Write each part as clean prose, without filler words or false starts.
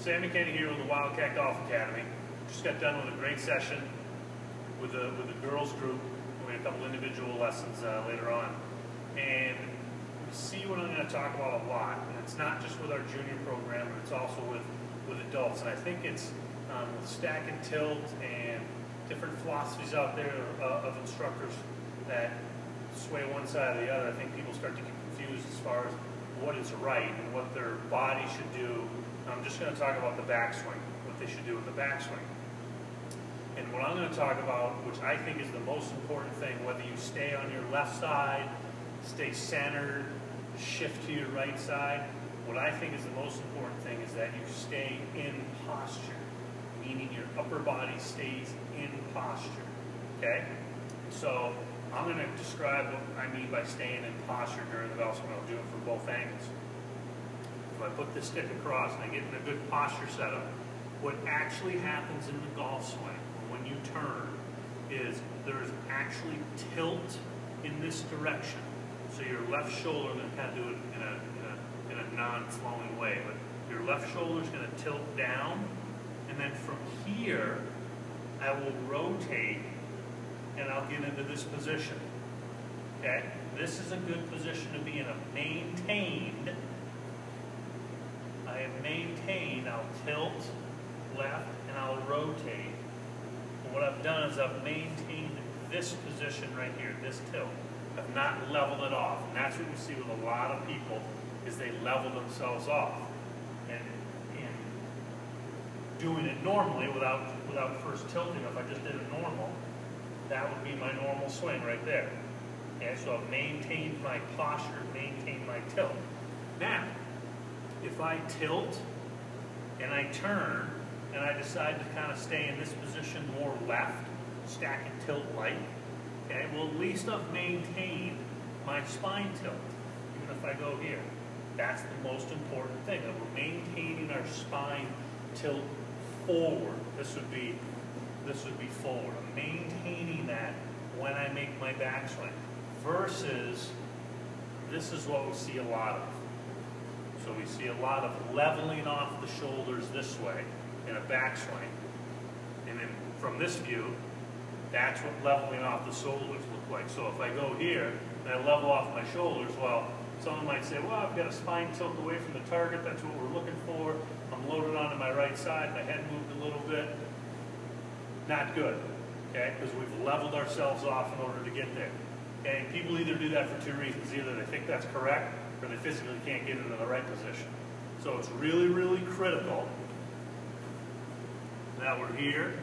Sammy Kenny here with the Wildcat Golf Academy. Just got done with a great session with the girls group. We had a couple individual lessons later on. And you see what I'm going to talk about a lot. And it's not just with our junior program, but it's also with adults. And I think it's with stack and tilt and different philosophies out there of instructors that sway one side or the other. I think people start to get confused as far as what is right and what their body should do. I'm just going to talk about the backswing, what they should do with the backswing. And what I'm going to talk about, which I think is the most important thing, whether you stay on your left side, stay centered, shift to your right side, what I think is the most important thing is that you stay in posture, meaning your upper body stays in posture, okay? So I'm going to describe what I mean by staying in posture during the golf swing. I'll do it for both angles. If I put this stick across and I get in a good posture setup, what actually happens in the golf swing when you turn is there's actually tilt in this direction. So your left shoulder, I'm going to kind of do it in a non-flowing way, but your left shoulder is going to tilt down, and then from here, I will rotate and I'll get into this position. Okay? This is a good position to be in. I've maintained. I'll tilt left and I'll rotate. But what I've done is I've maintained this position right here, this tilt. I've not leveled it off. And that's what we see with a lot of people is they level themselves off. And in doing it normally without first tilting, if I just did it normal, that would be my normal swing right there. Okay, so I've maintained my posture, maintained my tilt. Now, if I tilt and I turn and I decide to kind of stay in this position more left, stack and tilt like, okay, well at least I've maintained my spine tilt, even if I go here. That's the most important thing, that we're maintaining our spine tilt forward. This would be forward. I'm maintaining that when I make my backswing. Versus, this is what we see a lot of. So we see a lot of leveling off the shoulders this way in a backswing. And then from this view, that's what leveling off the shoulders look like. So if I go here and I level off my shoulders, well, someone might say, well, I've got a spine tilt away from the target. That's what we're looking for. I'm loaded onto my right side. My head moved a little bit. Not good, okay? Because we've leveled ourselves off in order to get there. Okay? And people either do that for two reasons. Either they think that's correct or they physically can't get into the right position. So it's really, really critical that we're here.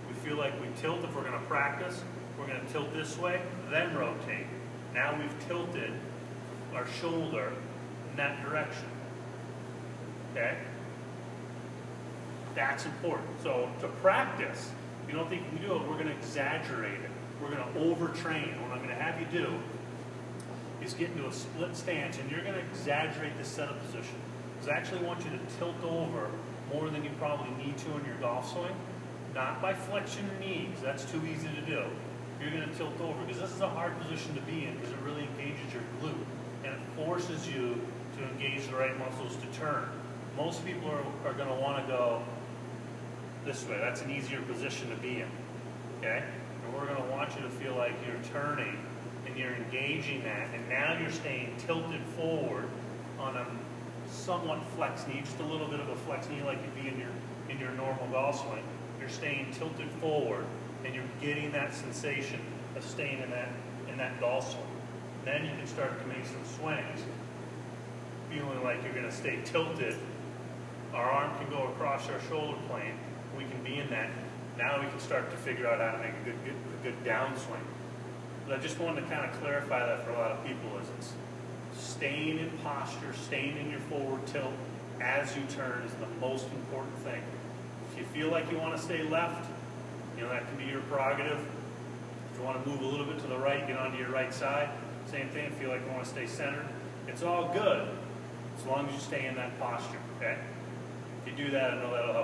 We feel like we tilt. If we're going to practice, we're going to tilt this way, then rotate. Now we've tilted our shoulder in that direction. Okay? That's important. So to practice, if you don't think you can do it, we're going to exaggerate it. We're going to overtrain. What I'm going to have you do is get into a split stance, and you're going to exaggerate the setup position. Because I actually want you to tilt over more than you probably need to in your golf swing. Not by flexing your knees. That's too easy to do. You're going to tilt over, because this is a hard position to be in, because it really engages your glute. And it forces you to engage the right muscles to turn. Most people are going to want to go this way. That's an easier position to be in. Okay? And we're going to want you to feel like you're turning and you're engaging that, and now you're staying tilted forward on a somewhat flex knee, just a little bit of a flex knee like you'd be in your normal golf swing. You're staying tilted forward, and you're getting that sensation of staying in that golf swing. Then you can start to make some swings, feeling like you're going to stay tilted. Our arm can go across our shoulder plane. We can be in that. Now we can start to figure out how to make a good downswing. But I just wanted to kind of clarify that for a lot of people, is it's staying in posture, staying in your forward tilt as you turn is the most important thing. If you feel like you want to stay left, that can be your prerogative. If you want to move a little bit to the right, get onto your right side. Same thing, if you feel like you want to stay centered. It's all good as long as you stay in that posture, okay? If you do that, I know that'll help.